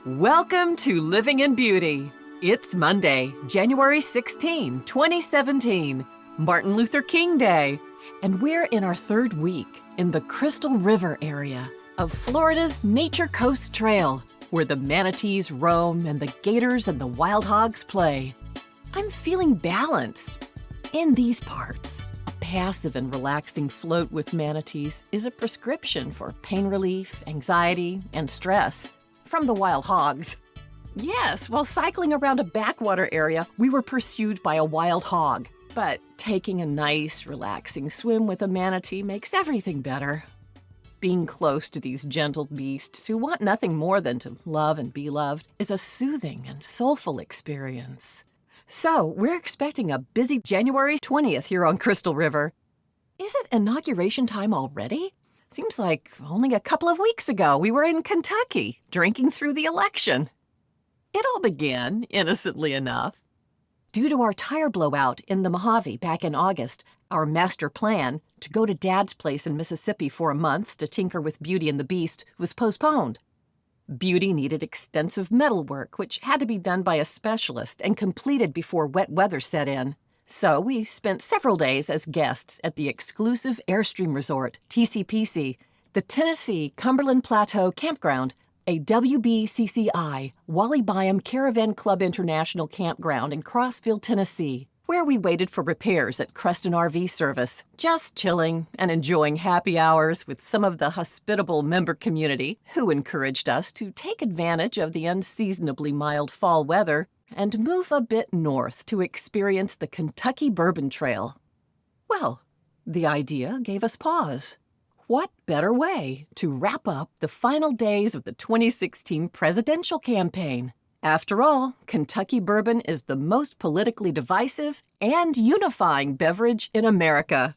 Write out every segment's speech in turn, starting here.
Welcome to Living in Beauty. It's Monday, January 16, 2017, Martin Luther King Day, and we're in our third week in the Crystal River area of Florida's Nature Coast Trail, where the manatees roam and the gators and the wild hogs play. I'm feeling balanced. In these parts, a passive and relaxing float with manatees is a prescription for pain relief, anxiety, and stress from the wild hogs. Yes, while cycling around a backwater area, we were pursued by a wild hog. But taking a nice, relaxing swim with a manatee makes everything better. Being close to these gentle beasts who want nothing more than to love and be loved is a soothing and soulful experience. So, we're expecting a busy January 20th here on Crystal River. Is it inauguration time already? Seems like only a couple of weeks ago we were in Kentucky, drinking through the election. It all began, innocently enough. Due to our tire blowout in the Mojave back in August, our master plan to go to Dad's place in Mississippi for a month to tinker with Beauty and the Beast was postponed. Beauty needed extensive metal work, which had to be done by a specialist and completed before wet weather set in. So we spent several days as guests at the exclusive Airstream Resort, TCPC, the Tennessee Cumberland Plateau Campground, a WBCCI, Wally Byam Caravan Club International Campground in Crossville, Tennessee, where we waited for repairs at Creston RV Service, just chilling and enjoying happy hours with some of the hospitable member community who encouraged us to take advantage of the unseasonably mild fall weather and move a bit north to experience the Kentucky Bourbon Trail. Well, the idea gave us pause. What better way to wrap up the final days of the 2016 presidential campaign? After all, Kentucky bourbon is the most politically divisive and unifying beverage in America.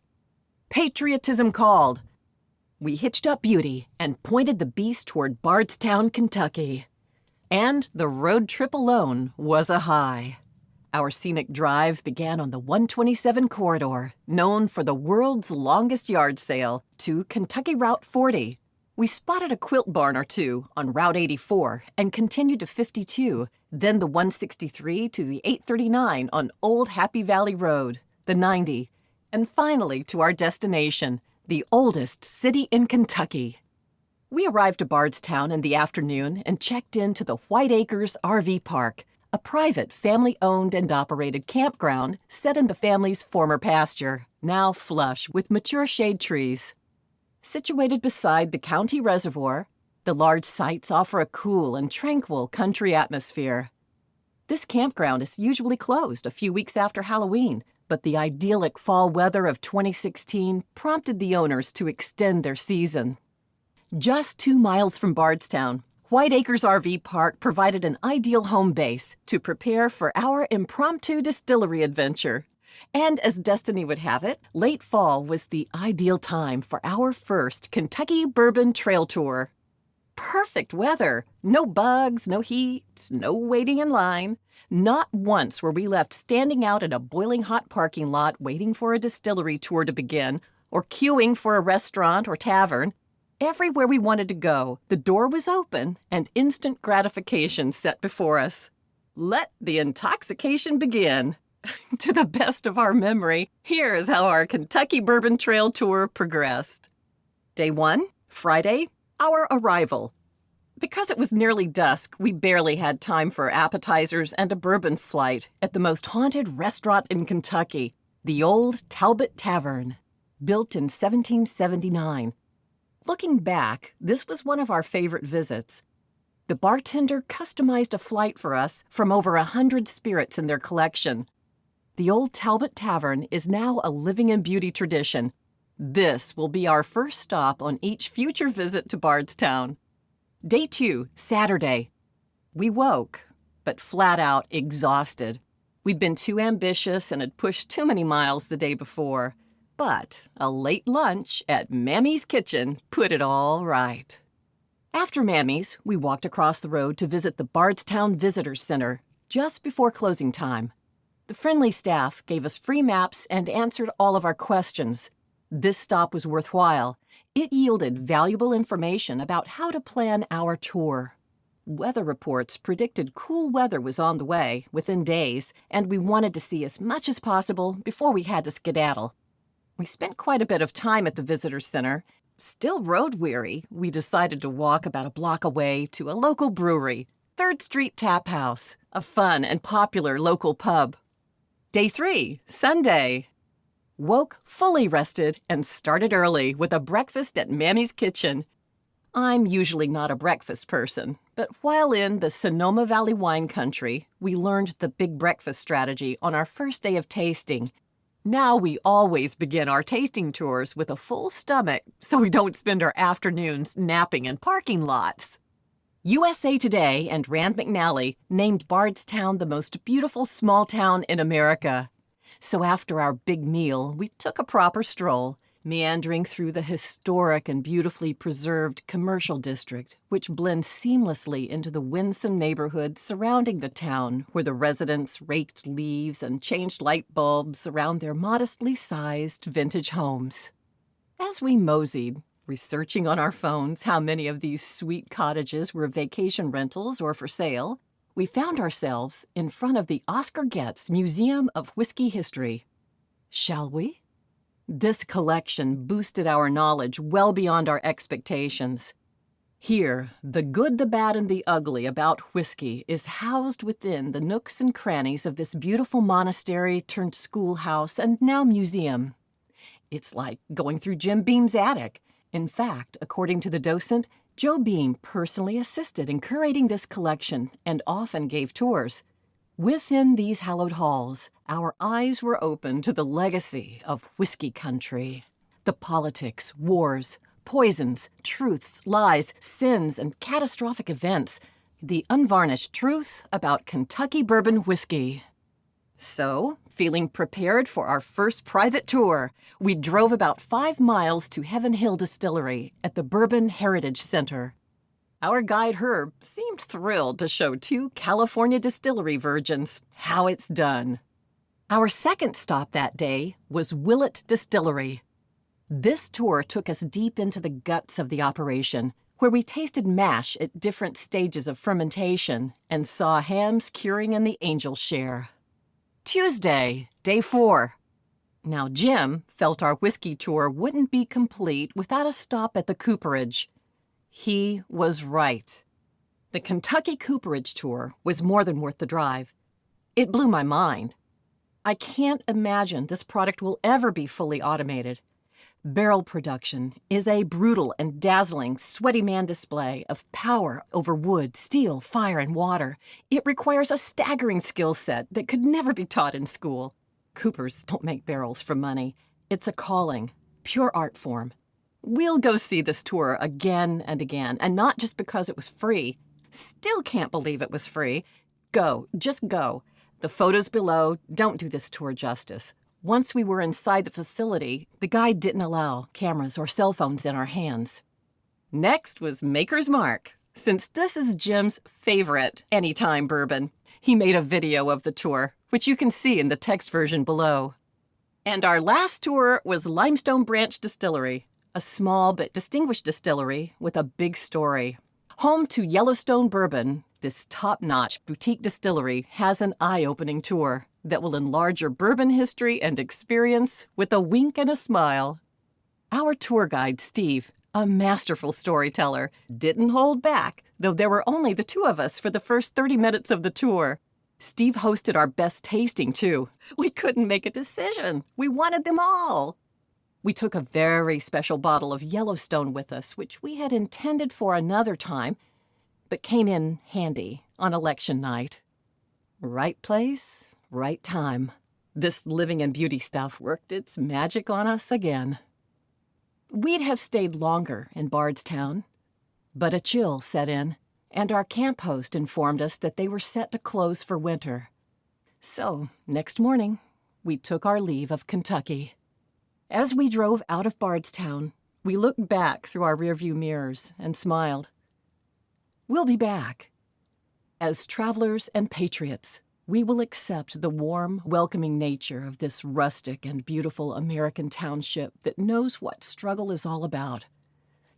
Patriotism called. We hitched up Beauty and pointed the beast toward Bardstown, Kentucky. And the road trip alone was a high. Our scenic drive began on the 127 corridor, known for the world's longest yard sale, to Kentucky Route 40. We spotted a quilt barn or two on Route 84 and continued to 52, then the 163 to the 839 on Old Happy Valley Road, the 90, and finally to our destination, the oldest city in Kentucky. We arrived at Bardstown in the afternoon and checked into the White Acres RV Park, a private family-owned and operated campground set in the family's former pasture, now flush with mature shade trees. Situated beside the county reservoir, the large sites offer a cool and tranquil country atmosphere. This campground is usually closed a few weeks after Halloween, but the idyllic fall weather of 2016 prompted the owners to extend their season. Just 2 miles from Bardstown, White Acres RV Park provided an ideal home base to prepare for our impromptu distillery adventure. And as destiny would have it, late fall was the ideal time for our first Kentucky Bourbon Trail Tour. Perfect weather, no bugs, no heat, no waiting in line. Not once were we left standing out in a boiling hot parking lot waiting for a distillery tour to begin, or queuing for a restaurant or tavern. Everywhere we wanted to go, the door was open and instant gratification set before us. Let the intoxication begin. To the best of our memory, here's how our Kentucky Bourbon Trail Tour progressed. Day 1, Friday, our arrival. Because it was nearly dusk, we barely had time for appetizers and a bourbon flight at the most haunted restaurant in Kentucky, the Old Talbot Tavern, built in 1779. Looking back, this was one of our favorite visits. The bartender customized a flight for us from over 100 spirits in their collection. The Old Talbot Tavern is now a Living in Beauty tradition. This will be our first stop on each future visit to Bardstown. Day 2, Saturday. We woke, but flat out exhausted. We'd been too ambitious and had pushed too many miles the day before. But a late lunch at Mammy's Kitchen put it all right. After Mammy's, we walked across the road to visit the Bardstown Visitors Center just before closing time. The friendly staff gave us free maps and answered all of our questions. This stop was worthwhile. It yielded valuable information about how to plan our tour. Weather reports predicted cool weather was on the way within days, and we wanted to see as much as possible before we had to skedaddle. We spent quite a bit of time at the visitor center. Still road-weary, we decided to walk about a block away to a local brewery, 3rd Street Tap House, a fun and popular local pub. Day 3, Sunday. Woke fully rested and started early with a breakfast at Mammy's Kitchen. I'm usually not a breakfast person, but while in the Sonoma Valley wine country, we learned the big breakfast strategy on our first day of tasting. Now we always begin our tasting tours with a full stomach so we don't spend our afternoons napping in parking lots. USA Today and Rand McNally named Bardstown the most beautiful small town in America. So after our big meal, we took a proper stroll, meandering through the historic and beautifully preserved commercial district, which blends seamlessly into the winsome neighborhood surrounding the town, where the residents raked leaves and changed light bulbs around their modestly sized vintage homes. As we moseyed, researching on our phones how many of these sweet cottages were vacation rentals or for sale, we found ourselves in front of the Oscar Getz Museum of Whiskey History. Shall we? This collection boosted our knowledge well beyond our expectations. Here, the good, the bad, and the ugly about whiskey is housed within the nooks and crannies of this beautiful monastery turned schoolhouse and now museum. It's like going through Jim Beam's attic. In fact, according to the docent, Joe Beam personally assisted in curating this collection and often gave tours. Within these hallowed halls, our eyes were open to the legacy of whiskey country. The politics, wars, poisons, truths, lies, sins, and catastrophic events. The unvarnished truth about Kentucky bourbon whiskey. So, feeling prepared for our first private tour, we drove about 5 miles to Heaven Hill Distillery at the Bourbon Heritage Center. Our guide Herb seemed thrilled to show 2 California distillery virgins how it's done. Our second stop that day was Willett Distillery. This tour took us deep into the guts of the operation, where we tasted mash at different stages of fermentation and saw hams curing in the angel share. Tuesday, day 4. Now Jim felt our whiskey tour wouldn't be complete without a stop at the cooperage. He was right. The Kentucky Cooperage Tour was more than worth the drive. It blew my mind. I can't imagine this product will ever be fully automated. Barrel production is a brutal and dazzling sweaty man display of power over wood, steel, fire, and water. It requires a staggering skill set that could never be taught in school. Coopers don't make barrels for money. It's a calling, pure art form. We'll go see this tour again and again, and not just because it was free. Still can't believe it was free. Go, just go. The photos below don't do this tour justice. Once we were inside the facility, the guide didn't allow cameras or cell phones in our hands. Next was Maker's Mark. Since this is Jim's favorite anytime bourbon, he made a video of the tour, which you can see in the text version below. And our last tour was Limestone Branch Distillery, a small but distinguished distillery with a big story. Home to Yellowstone Bourbon, this top-notch boutique distillery has an eye-opening tour that will enlarge your bourbon history and experience with a wink and a smile. Our tour guide, Steve, a masterful storyteller, didn't hold back, though there were only the 2 of us for the first 30 minutes of the tour. Steve hosted our best tasting, too. We couldn't make a decision. We wanted them all. We took a very special bottle of Yellowstone with us, which we had intended for another time, but came in handy on election night. Right place, right time. This living and beauty stuff worked its magic on us again. We'd have stayed longer in Bardstown, but a chill set in, and our camp host informed us that they were set to close for winter. So, next morning, we took our leave of Kentucky. As we drove out of Bardstown, we looked back through our rearview mirrors and smiled. We'll be back. As travelers and patriots, we will accept the warm, welcoming nature of this rustic and beautiful American township that knows what struggle is all about.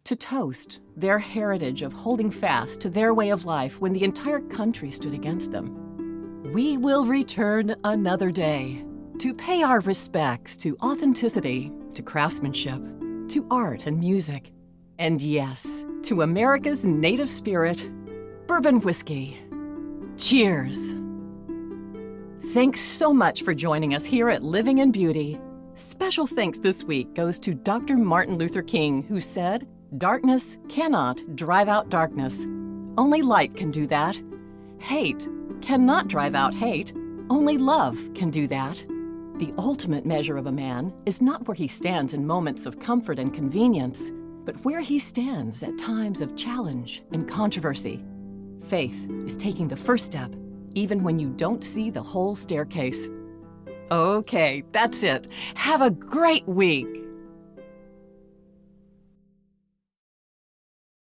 to toast their heritage of holding fast to their way of life when the entire country stood against them. We will return another day to pay our respects to authenticity, to craftsmanship, to art and music, and yes, to America's native spirit, bourbon whiskey. Cheers! Thanks so much for joining us here at Living in Beauty. Special thanks this week goes to Dr. Martin Luther King, who said, "Darkness cannot drive out darkness. Only light can do that. Hate cannot drive out hate. Only love can do that. The ultimate measure of a man is not where he stands in moments of comfort and convenience, but where he stands at times of challenge and controversy. Faith is taking the first step, even when you don't see the whole staircase." Okay, that's it. Have a great week.